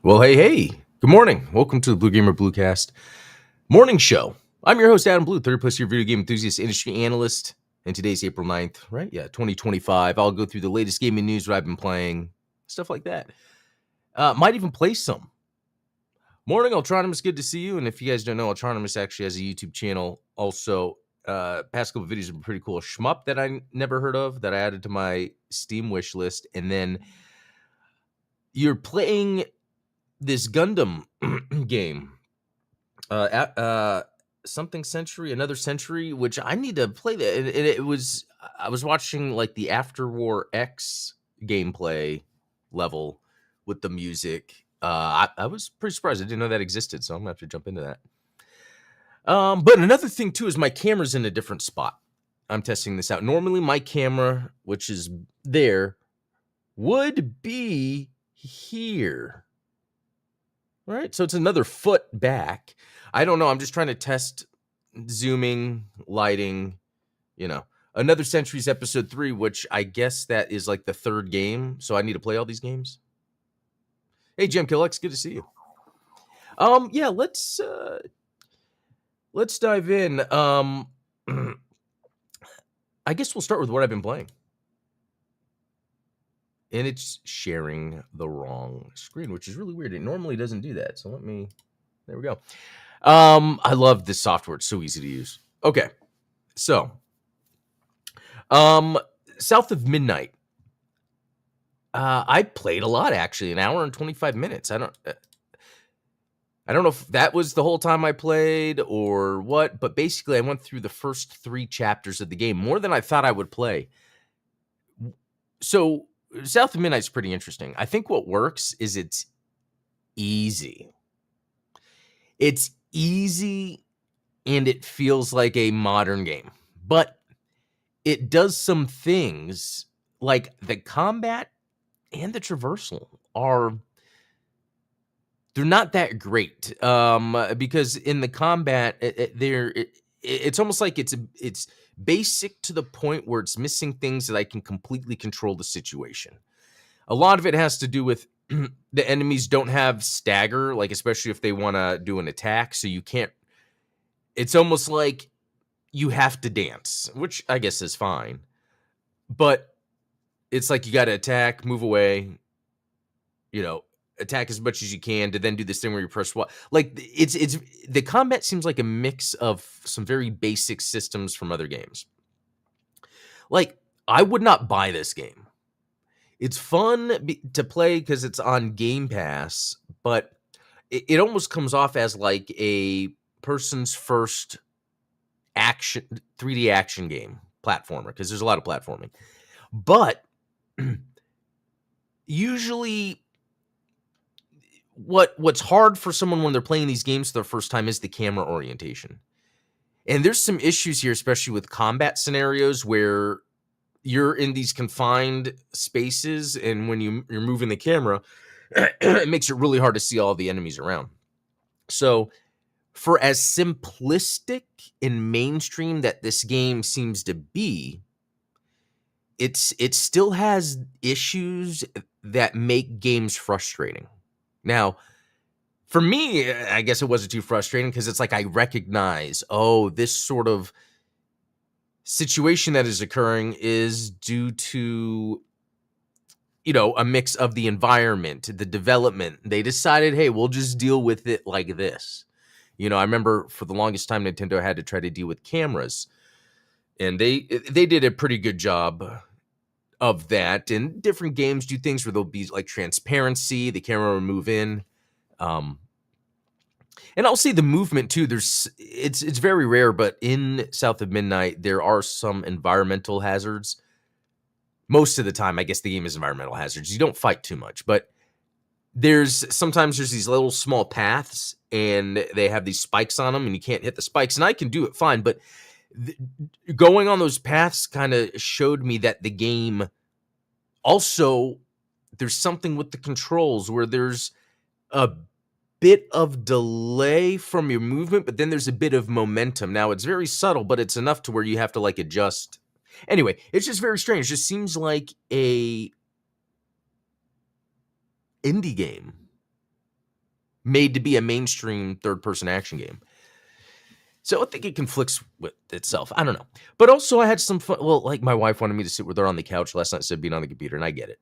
Well, hey, good morning. Welcome to the Blue Gamer Bluecast morning show. I'm your host, Adam Blue, 30 plus year video game enthusiast, industry analyst. And today's April 9th, right? Yeah, 2025. I'll go through the latest gaming news, what I've been playing, stuff like that. Might even play some. Morning, Ultronimus, good to see you. And if you guys don't know, Ultronimus actually has a YouTube channel. Also, past couple videos have been pretty cool. Shmup that I never heard of that I added to my Steam wish list. And then you're playing this Gundam game. Something Century, Another Century, which I need to play that. And it was I was watching like the After War X gameplay level with the music. I was pretty surprised. I didn't know that existed, so I'm gonna have to jump into that. But another thing too is my camera's in a different spot. I'm testing this out. Normally, my camera, which is there, would be here. Right? So it's another foot back. I don't know. I'm just trying to test zooming, lighting, Another Centuries episode 3, which I guess that is like the third game. So I need to play all these games. Hey, Jim Killex, good to see you. Yeah, let's dive in. I guess we'll start with what I've been playing. And it's sharing the wrong screen, which is really weird. It normally doesn't do that. So there we go. I love this software. It's so easy to use. Okay. So, South of Midnight. I played a lot actually, an hour and 25 minutes. I don't know if that was the whole time I played or what, but basically I went through the first 3 chapters of the game, more than I thought I would play. So, South of Midnight's pretty interesting. I think what works is it's easy. It's easy and it feels like a modern game. But it does some things like the combat and the traversal they're not that great. Because in the combat, it's almost like it's basic to the point where it's missing things that I can completely control the situation. A lot of it has to do with the enemies don't have stagger, like especially if they want to do an attack, so you can't. It's almost like you have to dance, which I guess is fine. But it's like you got to attack, move away, attack as much as you can to then do this thing where you press what. Like it's the combat seems like a mix of some very basic systems from other games. Like I would not buy this game. It's fun to play because it's on Game Pass, but it almost comes off as like a person's first 3D action game platformer, because there's a lot of platforming. But usually what's hard for someone when they're playing these games for the first time is the camera orientation. And there's some issues here, especially with combat scenarios where you're in these confined spaces, and when you're moving the camera, it makes it really hard to see all the enemies around. So for as simplistic and mainstream that this game seems to be, it still has issues that make games frustrating. Now, for me, I guess it wasn't too frustrating because it's like I recognize, this sort of situation that is occurring is due to, a mix of the environment, the development. They decided, hey, we'll just deal with it like this. I remember for the longest time, Nintendo had to try to deal with cameras, and they did a pretty good job of that. And different games do things where there'll be like transparency, the camera will move in. And I'll say the movement too. It's very rare, but in South of Midnight, there are some environmental hazards. Most of the time, I guess the game is environmental hazards. You don't fight too much, but sometimes there's these little small paths and they have these spikes on them and you can't hit the spikes. And I can do it fine, but going on those paths kind of showed me that the game also, there's something with the controls where there's a bit of delay from your movement, but then there's a bit of momentum. Now it's very subtle, but it's enough to where you have to like adjust. Anyway, it's just very strange. It just seems like a indie game made to be a mainstream third-person action game. So I think it conflicts with itself. I don't know. But also I had some fun. Well, like my wife wanted me to sit with her on the couch last night instead of being on the computer, and I get it.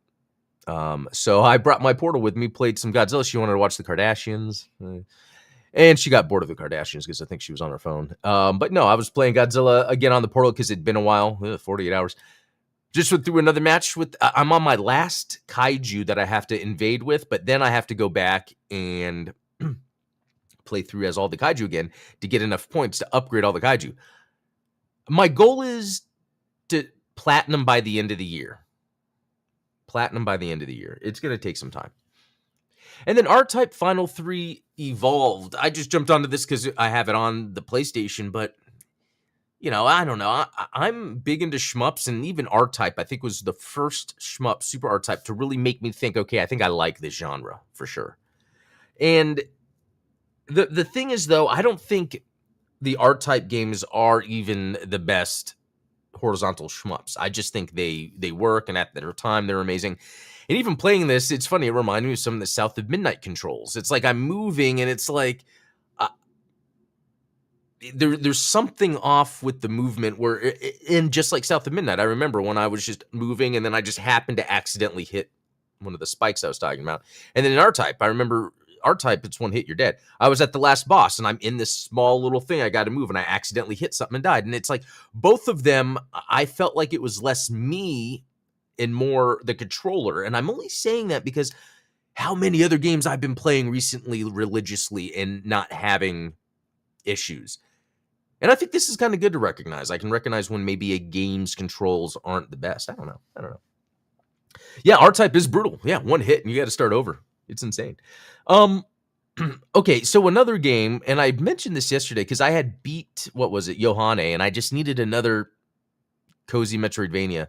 So I brought my Portal with me, played some Godzilla. She wanted to watch the Kardashians. And she got bored of the Kardashians because I think she was on her phone. But no, I was playing Godzilla again on the Portal because it'd been a while, 48 hours. Just went through another match with, I'm on my last kaiju that I have to invade with, but then I have to go back and play through as all the kaiju again to get enough points to upgrade all the kaiju. My goal is to platinum by the end of the year. Platinum by the end of the year. It's going to take some time. And then R-Type Final 3 Evolved. I just jumped onto this because I have it on the PlayStation, but, you know, I don't know. I'm big into shmups, and even R-Type, I think, was the first shmup, Super R-Type, to really make me think, okay, I think I like this genre for sure. And the thing is, though, I don't think the R-Type games are even the best horizontal shmups. I just think they work, and at their time, they're amazing. And even playing this, it's funny. It reminded me of some of the South of Midnight controls. It's like I'm moving, and it's like there's something off with the movement. Where, and just like South of Midnight, I remember when I was just moving, and then I just happened to accidentally hit one of the spikes I was talking about. And then in R-Type, I remember R-Type, it's one hit, you're dead. I was at the last boss, and I'm in this small little thing I got to move, and I accidentally hit something and died. And it's like both of them, I felt like it was less me and more the controller. And I'm only saying that because how many other games I've been playing recently religiously and not having issues. And I think this is kind of good to recognize. I can recognize when maybe a game's controls aren't the best. I don't know. Yeah, R-Type is brutal. Yeah, one hit and you got to start over. It's insane. Okay, so another game, and I mentioned this yesterday because I had beat, what was it, Yohane, and I just needed another cozy Metroidvania.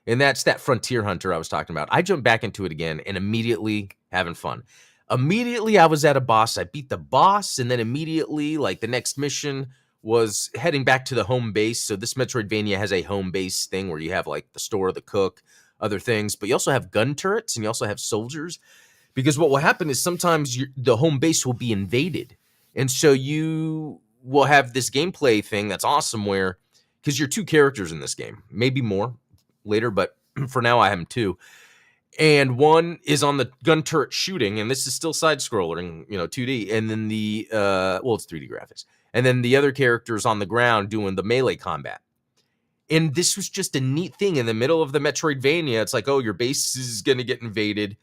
And that's that Frontier Hunter I was talking about. I jumped back into it again and immediately having fun. Immediately I was at a boss. I beat the boss, and then immediately, like the next mission was heading back to the home base. So this Metroidvania has a home base thing where you have like the store, the cook, other things, but you also have gun turrets and you also have soldiers. Because what will happen is sometimes the home base will be invaded. And so you will have this gameplay thing that's awesome where, because you're two characters in this game, maybe more later, but for now I have them two. And one is on the gun turret shooting, and this is still side-scrolling, 2D. And then it's 3D graphics. And then the other character is on the ground doing the melee combat. And this was just a neat thing in the middle of the Metroidvania. It's like, oh, your base is going to get invaded.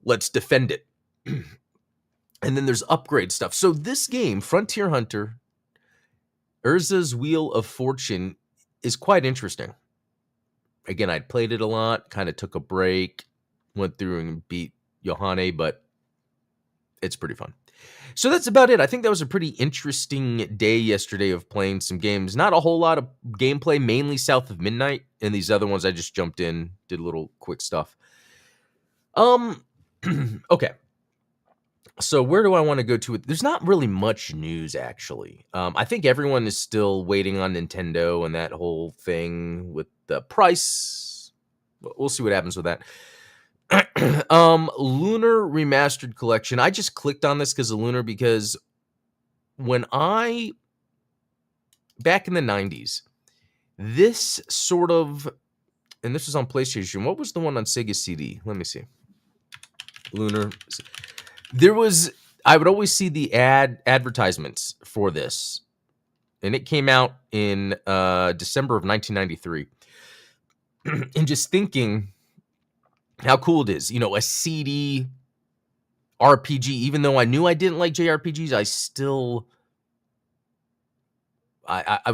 Let's defend it. And then there's upgrade stuff. So this game, Frontier Hunter, Urza's Wheel of Fortune, is quite interesting. Again, I'd played it a lot, kind of took a break, went through and beat Yohane, but it's pretty fun. So that's about it. I think that was a pretty interesting day yesterday of playing some games. Not a whole lot of gameplay, mainly South of Midnight, and these other ones I just jumped in, did a little quick stuff. Okay. So where do I want to go to? There's not really much news, actually. I think everyone is still waiting on Nintendo and that whole thing with the price. We'll see what happens with that. Lunar Remastered Collection. I just clicked on this because of Lunar, because when back in the 90s, this sort of, and this was on PlayStation. What was the one on Sega CD? Let me see. Lunar. I would always see the advertisements for this, and it came out in December of 1993. And just thinking how cool it is, a CD RPG. Even though I knew I didn't like JRPGs, I was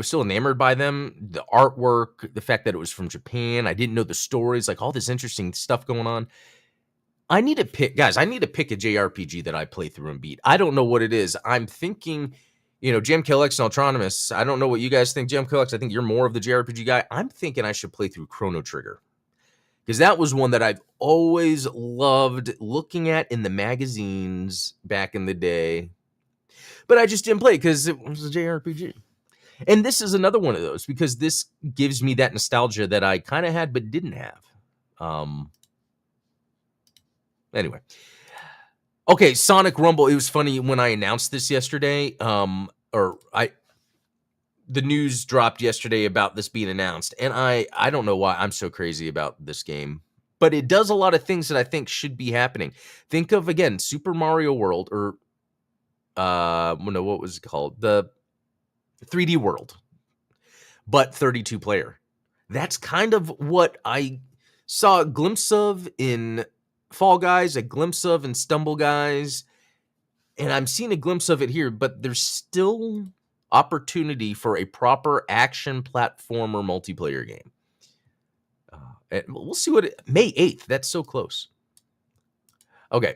still enamored by them. The artwork, the fact that it was from Japan, I didn't know the stories, like all this interesting stuff going on. I need to pick a JRPG that I play through and beat. I don't know what it is. I'm thinking, JamKillX and Autonomous. I don't know what you guys think. JamKillX, I think you're more of the JRPG guy. I'm thinking I should play through Chrono Trigger, because that was one that I've always loved looking at in the magazines back in the day. But I just didn't play it because it was a JRPG. And this is another one of those, because this gives me that nostalgia that I kind of had but didn't have. Anyway, Okay, Sonic Rumble. It was funny when I announced this yesterday. The news dropped yesterday about this being announced, and I don't know why I'm so crazy about this game, but it does a lot of things that I think should be happening. Think of again Super Mario World, or no, what was it called? The 3D World, but 32 player. That's kind of what I saw a glimpse of in Fall Guys, a glimpse of in Stumble Guys, and I'm seeing a glimpse of it here, but there's still opportunity for a proper action platformer multiplayer game. And we'll see what May 8th. That's so close. Okay.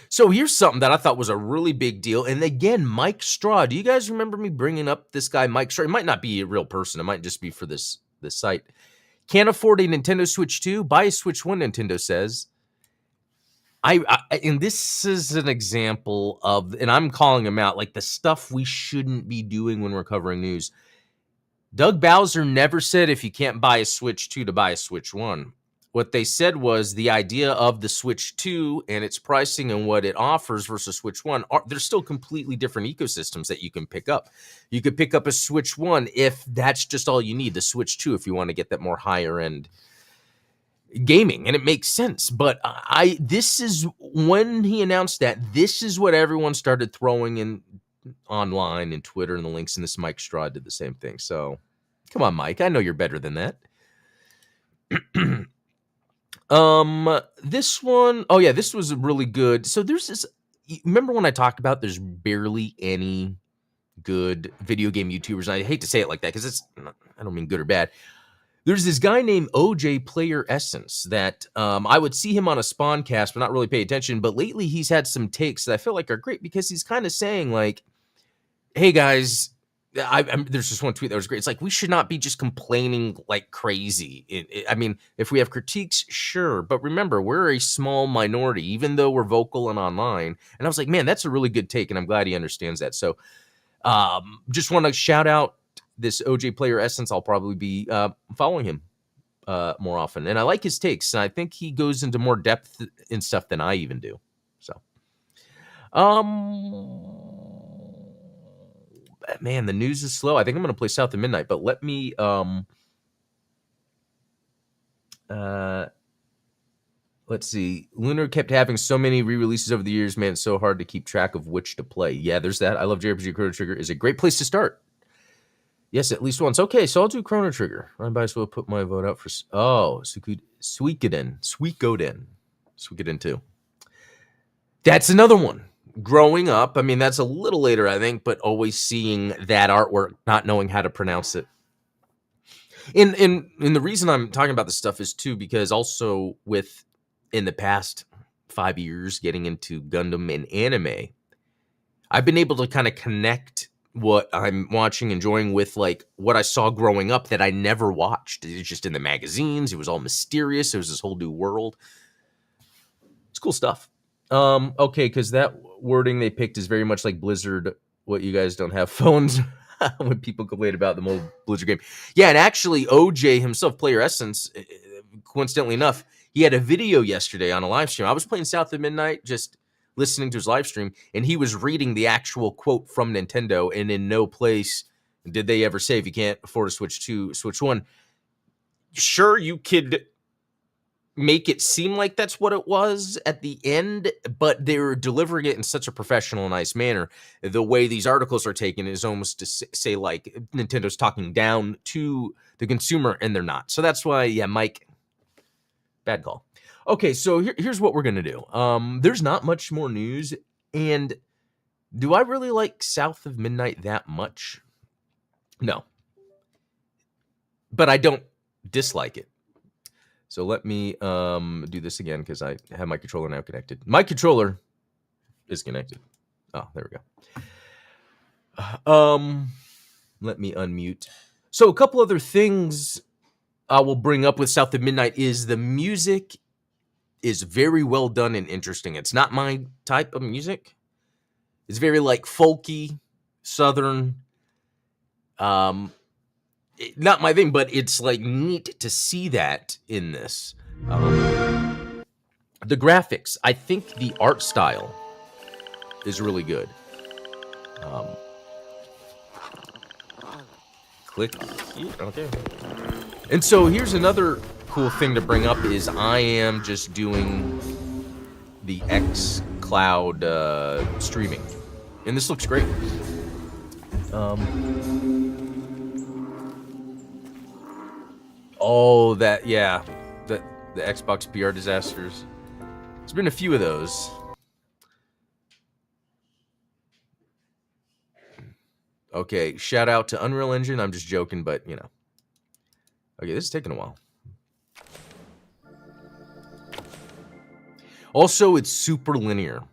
So here's something that I thought was a really big deal. And again, Mike Straw. Do you guys remember me bringing up this guy, Mike Straw? It might not be a real person. It might just be for this site. Can't afford a Nintendo Switch 2? Buy a Switch 1, Nintendo says. And this is an example of, and I'm calling him out, like the stuff we shouldn't be doing when we're covering news. Doug Bowser never said if you can't buy a Switch 2 to buy a Switch 1. What they said was the idea of the Switch 2 and its pricing and what it offers versus Switch 1, there's still completely different ecosystems that you can pick up. You could pick up a Switch 1 if that's just all you need, the Switch 2 if you want to get that more higher end gaming, and it makes sense. But this is when he announced that, this is what everyone started throwing in online and Twitter and the links, and this Mike Straw did the same thing. So come on, Mike, I know you're better than that. This one, oh yeah, this was really good. So there's this, remember when I talked about there's barely any good video game YouTubers? I hate to say it like that because it's, I don't mean good or bad. There's this guy named OJ Player Essence that I would see him on a Spawncast, but not really pay attention. But lately he's had some takes that I feel like are great because he's kind of saying like, hey guys, there's just one tweet that was great. It's like, we should not be just complaining like crazy. I mean, if we have critiques, sure. But remember, we're a small minority, even though we're vocal and online. And I was like, man, that's a really good take. And I'm glad he understands that. So just want to shout out this OJ Player Essence. I'll probably be following him more often. And I like his takes. And I think he goes into more depth in stuff than I even do. So, man, the news is slow. I think I'm going to play South of Midnight, but let me let's see. Lunar kept having so many re-releases over the years, man, it's so hard to keep track of which to play. Yeah, there's that. I love JRPG. Chrono Trigger is a great place to start. Yes, at least once. Okay, so I'll do Chrono Trigger. I might as well put my vote out for Suikoden 2. That's another one. Growing up, I mean, that's a little later, I think, but always seeing that artwork, not knowing how to pronounce it. And the reason I'm talking about this stuff is too because also with in the past 5 years getting into Gundam and anime, I've been able to kind of connect what I'm watching, enjoying with like what I saw growing up that I never watched. It's just in the magazines. It was all mysterious. It was this whole new world. It's cool stuff. Okay, because that wording they picked is very much like Blizzard. What you guys don't have phones when people complain about the old Blizzard game. Yeah, and actually OJ himself, Player Essence, coincidentally enough, he had a video yesterday on a live stream. I was playing South of Midnight, just listening to his live stream, and he was reading the actual quote from Nintendo, and in no place did they ever say if you can't afford a Switch 2, Switch 1. Sure, you could make it seem like that's what it was at the end, but they were delivering it in such a professional, nice manner. The way these articles are taken is almost to say like Nintendo's talking down to the consumer, and they're not. So that's why, yeah, Mike, bad call. Okay, so here's what we're going to do. There's not much more news, and do I really like South of Midnight that much? No. But I don't dislike it. So let me do this again because I have my controller now connected. My controller is connected. Oh, there we go. Let me unmute. So a couple other things I will bring up with South of Midnight is the music is very well done and interesting. It's not my type of music. It's very like folky, southern. Not my thing, but it's like neat to see that in this. The graphics, I think the art style is really good. Click. Okay. And so here's another cool thing to bring up is I am just doing the xCloud streaming. And this looks great. Oh, that, yeah. The Xbox PR disasters. There's been a few of those. Okay, shout out to Unreal Engine. I'm just joking, but, you know. Okay, this is taking a while. Also, it's super linear.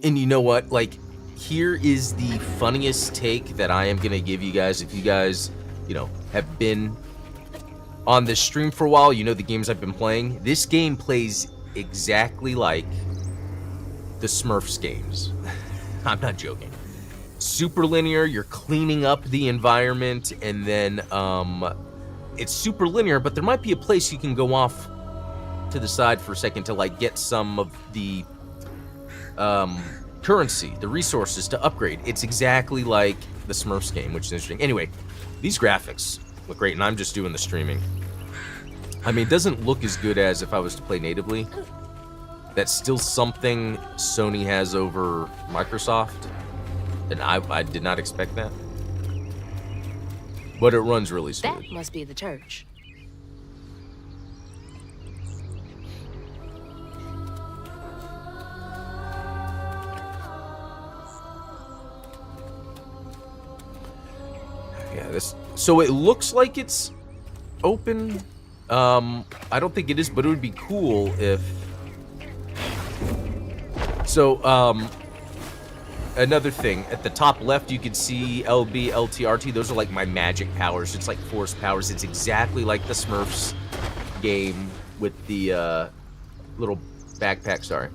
And you know what? Like, here is the funniest take that I am going to give you guys. If you guys, you know, have been on this stream for a while, you know the games I've been playing. This game plays exactly like the Smurfs games. I'm not joking. Super linear, you're cleaning up the environment, and then it's super linear, but there might be a place you can go off to the side for a second to like get some of the currency, the resources to upgrade. It's exactly like the Smurfs game, which is interesting. Anyway, these graphics look great, and I'm just doing the streaming. I mean, it doesn't look as good as if I was to play natively. That's still something Sony has over Microsoft, and I did not expect that. But it runs really smooth. That must be the church. Yeah, so it looks like it's open. I don't think it is, but it would be cool if... So, another thing, at the top left you can see LB, LT, RT. Those are like my magic powers. It's like force powers. It's exactly like the Smurfs game with the little backpack, sorry.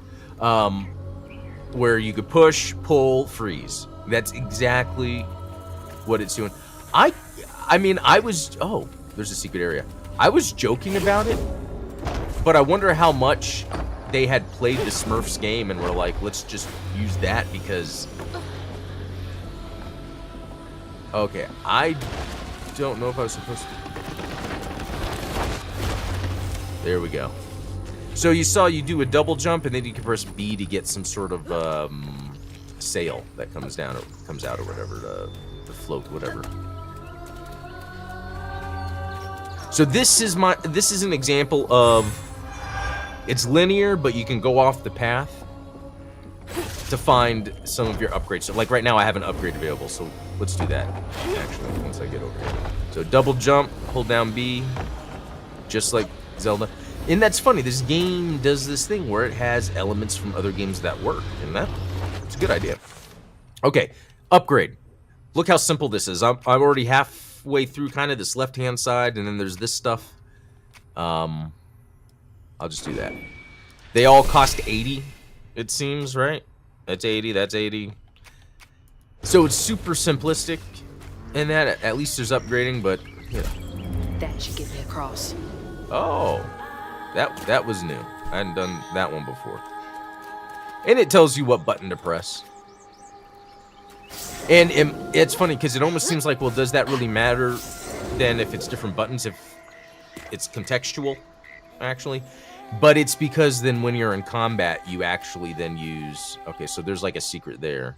Where you could push, pull, freeze. That's exactly what it's doing. I mean, oh, there's a secret area. I was joking about it, but I wonder how much they had played the Smurfs game and were like, let's just use that because... Okay, I don't know if I was supposed to... There we go. So you saw you do a double jump and then you can press B to get some sort of sail that comes down or comes out or whatever, the float, whatever. So this is an example of, it's linear, but you can go off the path to find some of your upgrades. So like right now I have an upgrade available, so let's do that actually once I get over here. So double jump, hold down B, just like Zelda. And that's funny, this game does this thing where it has elements from other games that work, and it's a good idea. Okay, upgrade. Look how simple this is. I'm already halfway through kind of this left-hand side, and then there's this stuff. I'll just do that. They all cost 80, it seems, right? That's 80, that's 80. So it's super simplistic, and that at least there's upgrading, but, you know. That should get me across. Oh, that was new. I hadn't done that one before. And it tells you what button to press. And it's funny because it almost seems like, well, does that really matter then if it's different buttons, if it's contextual, actually? But it's because then when you're in combat, you actually then use... Okay, so there's like a secret there.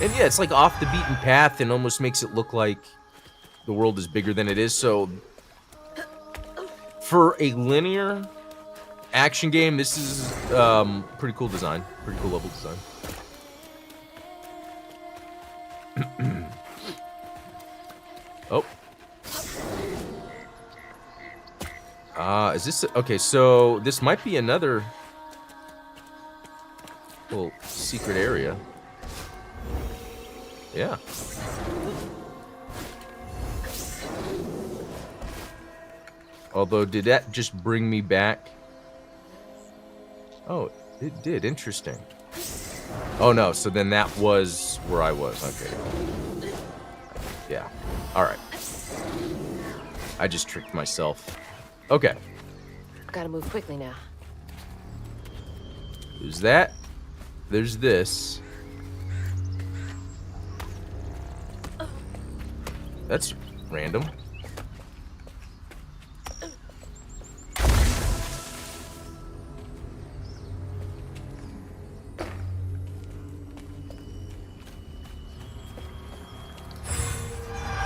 And yeah, it's like off the beaten path and almost makes it look like the world is bigger than it is. So for a linear action game, this is pretty cool design, pretty cool level design. Oh. Is this... Okay, so this might be another little secret area. Yeah. Although, did that just bring me back? Oh, it did. Interesting. Oh no, so then that was where I was. Okay. Yeah. Alright. I just tricked myself. Okay. Gotta move quickly now. There's that. There's this. That's random.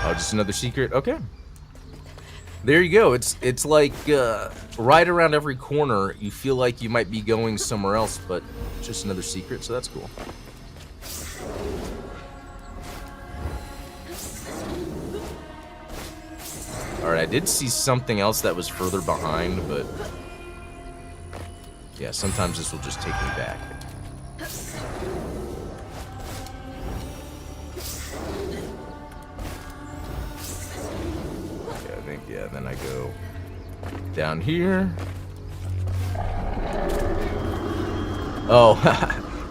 Oh, just another secret? Okay. There you go. It's like right around every corner you feel like you might be going somewhere else, but just another secret, so that's cool. Alright, I did see something else that was further behind, but yeah, sometimes this will just take me back. Yeah, then I go down here. Oh,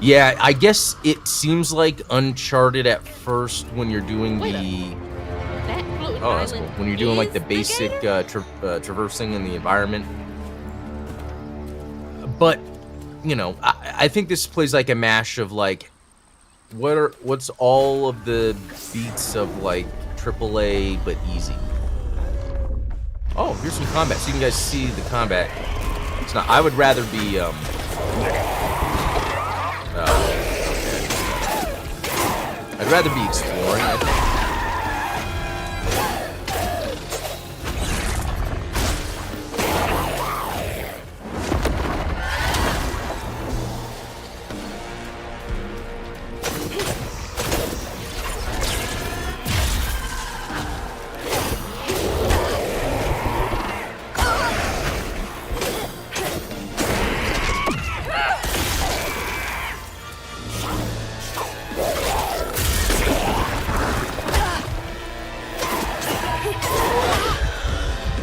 yeah, I guess it seems like Uncharted at first when you're doing the... Oh, that's cool. When you're doing like the basic traversing in the environment. But, you know, I think this plays like a mash of like, what's all of the beats of like AAA but easy. Oh, here's some combat. So you can guys see the combat. It's not. I would rather be. Okay. I'd rather be exploring. I think.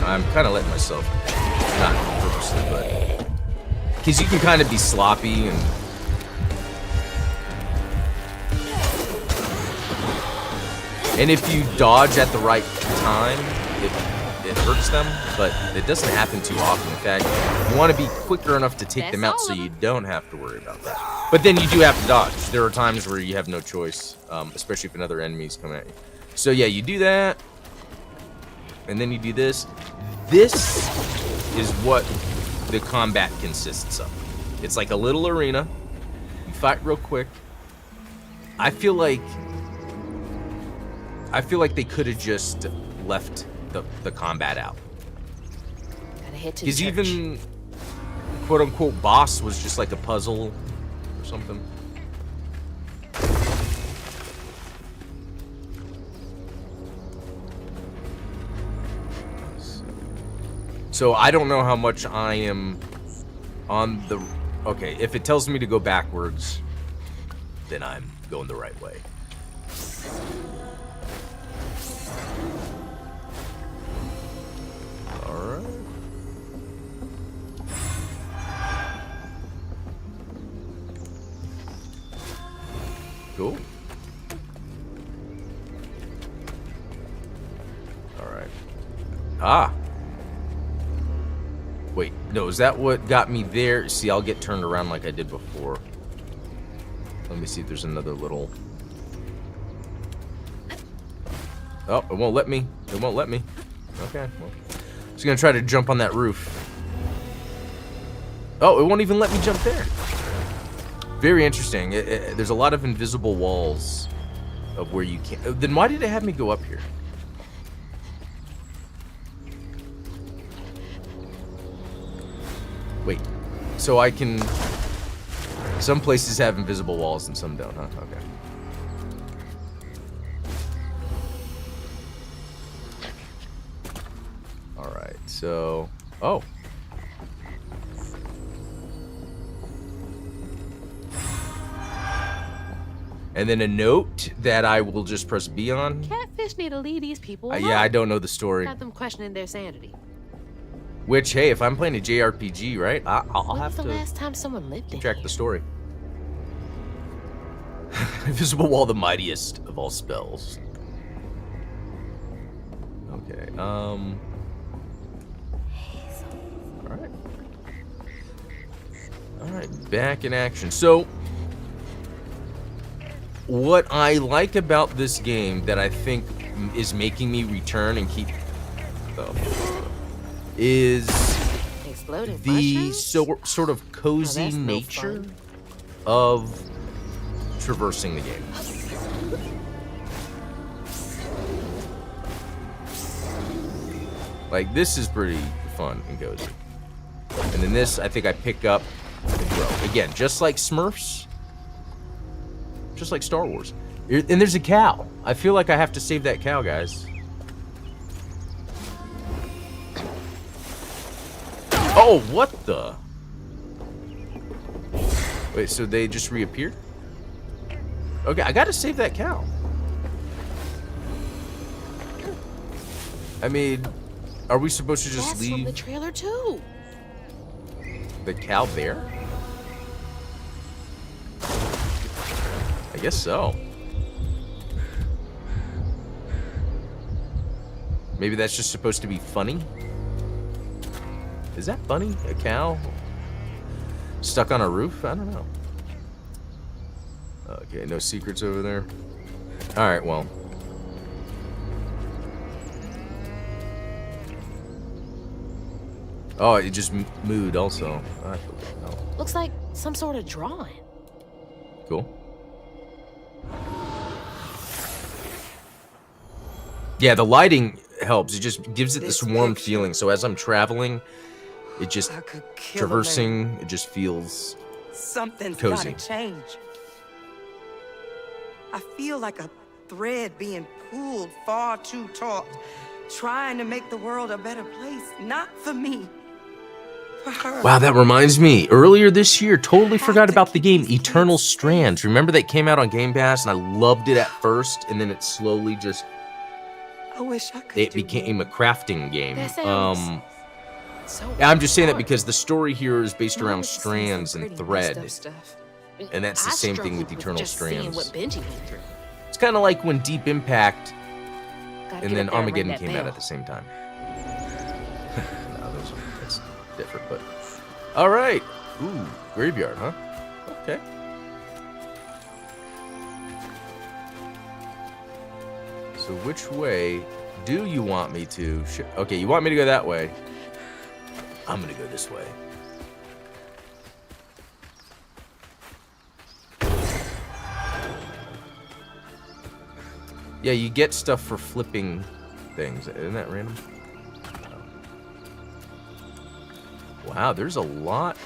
I'm kind of letting myself, not purposely, but because you can kind of be sloppy and if you dodge at the right time, it hurts them, but it doesn't happen too often. In fact, you want to be quicker enough to take them out so you don't have to worry about that. But then you do have to dodge. There are times where you have no choice, especially if another enemy's coming at you. So yeah, you do that. And then you do this. This is what the combat consists of. It's like a little arena. You fight real quick. I feel like they could have just left the combat out. Because even quote unquote boss was just like a puzzle or something. So I don't know how much I am on the... Okay, if it tells me to go backwards, then I'm going the right way. Alright. Cool. Alright. Ah! Wait, no, is that what got me there? See, I'll get turned around like I did before. Let me see if there's another little... Oh, it won't let me. It won't let me. Okay, well. I'm just gonna try to jump on that roof. Oh, it won't even let me jump there. Very interesting. There's a lot of invisible walls of where you can't... Then why did it have me go up here? Wait, so I can... Some places have invisible walls and some don't, huh? Okay. Alright, so... Oh. And then a note that I will just press B on. Catfish need to leave these people alone. Yeah, I don't know the story. Got them questioning their sanity. Which, hey, if I'm playing a JRPG, right, I'll have to the last time someone lived in track here? the story. Invisible wall, the mightiest of all spells. Okay, Alright. Alright, back in action. So, what I like about this game that I think is making me return and keep... is Exploding the mushrooms? sort of cozy that's no nature fun. of traversing the game. Like, this is pretty fun and cozy. And then this, I think I pick up and grow. Again, just like Smurfs. Just like Star Wars. And there's a cow. I feel like I have to save that cow, guys. Oh, what the? Wait, so they just reappeared? Okay, I gotta save that cow. I mean, are we supposed to just That's leave from the trailer too. the cow there? I guess so. Maybe that's just supposed to be funny? Is that funny? A cow? Stuck on a roof? I don't know. Okay, no secrets over there. Alright, well. Oh, it just mooed also. I forgot. No. Looks like some sort of drawing. Cool. Yeah, the lighting helps. It just gives it this warm feeling. So as I'm traveling, it just traversing, it just feels Something's cozy. gotta change. I feel like a thread being pulled far too taut, trying to make the world a better place. Not for me. For her. Wow, that reminds me. Earlier this year, totally Have forgot to about the keep game these Eternal kids safe. Strands. Remember that came out on Game Pass and I loved it at first, and then it slowly just I wish I could. it do became more. a crafting game. That sounds so I'm just saying that hard. because the story here is based Mom around was just saying strands some and pretty messed thread. up stuff. And that's the I same thing with struggled Eternal just seeing Strands. what Benji went through. It's kind of like when Deep Impact Gotta and get then up there and ring Armageddon that came out bell. at the same time. No, that's different, but all right. Ooh, graveyard, huh? Okay. So which way do you want me to? Okay, you want me to go that way. I'm gonna go this way. Yeah, you get stuff for flipping things. Isn't that random? Wow, there's a lot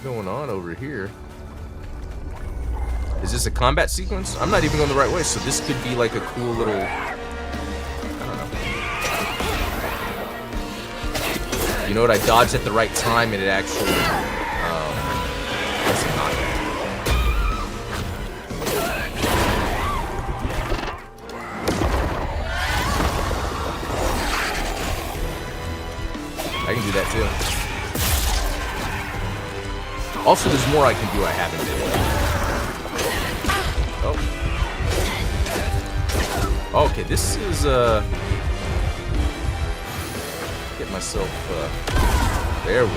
going on over here. Is this a combat sequence? I'm not even going the right way, so this could be like a cool little... I don't know. You know what? I dodged at the right time and it actually... that's a knockback. I can do that too. Also, there's more I can do I haven't did. Oh. Okay, this is, get myself, there we go.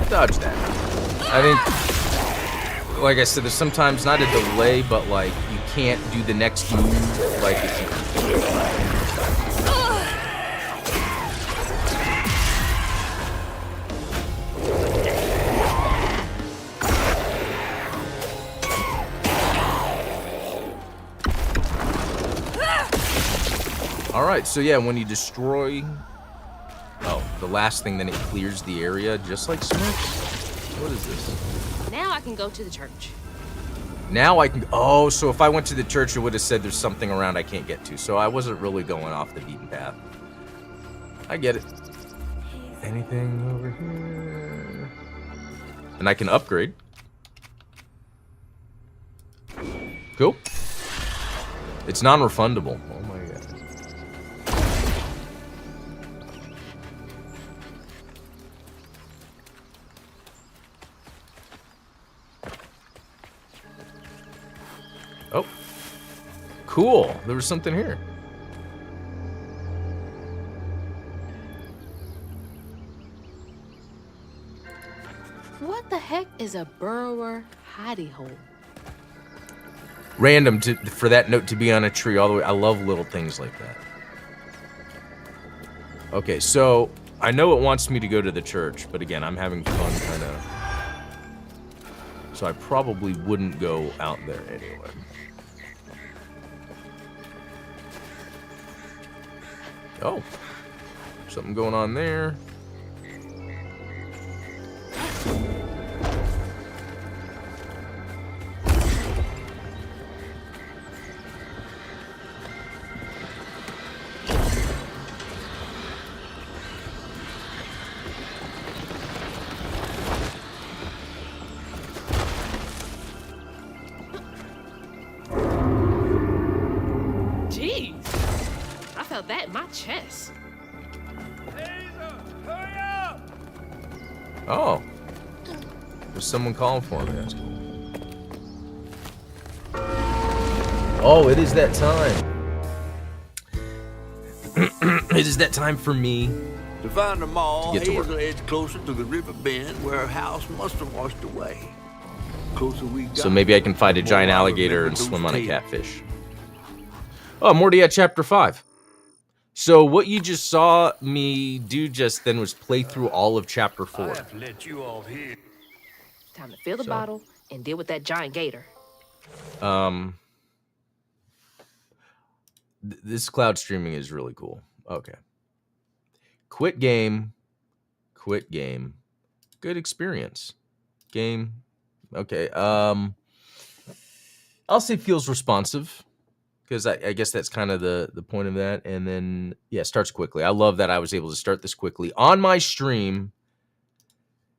Dodge that. I think, like I said, there's sometimes not a delay, but like you can't do the next move like if you. All right, so yeah, when you destroy. Oh. the last thing, then it clears the area, just like Smurfs. What is this? Now I can go to the church. Now I can... Oh, so if I went to the church, it would have said there's something around I can't get to. So I wasn't really going off the beaten path. I get it. Anything over here? And I can upgrade. Cool. It's non-refundable. Oh my god. Oh. Cool. There was something here. What the heck is a burrower hidey hole? Random for that note to be on a tree all the way. I love little things like that. Okay, so I know it wants me to go to the church, but again, I'm having fun kind of. So I probably wouldn't go out there anyway. Oh, something going on there. Jeez, I felt that in my chest. Oh, there's someone calling for me. That's cool. Oh, it is that time. It is that time for me. To find them all, To get to work. Hazel edged closer to the river bend where her house must have washed away. Closer we got, So maybe I can fight a the giant more I alligator remember and those swim on a tales. catfish. Oh, I'm already at chapter 5. So what you just saw me do just then was play through all of chapter 4. I have to let you off here. Time to fill the So- bottle and deal with that giant gator. This cloud streaming is really cool. Okay. Quit game. Quit game. Good experience. Game. Okay. I'll say feels responsive. Because I guess that's kind of the point of that. And then, yeah, starts quickly. I love that I was able to start this quickly on my stream.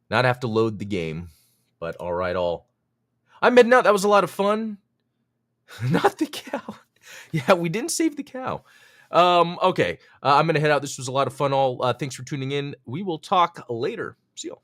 Not have to load the game. But all right, all. I'm heading out. That was a lot of fun. Not the cow. Yeah, we didn't save the cow. Okay. I'm going to head out. This was a lot of fun, all. Thanks for tuning in. We will talk later. See y'all.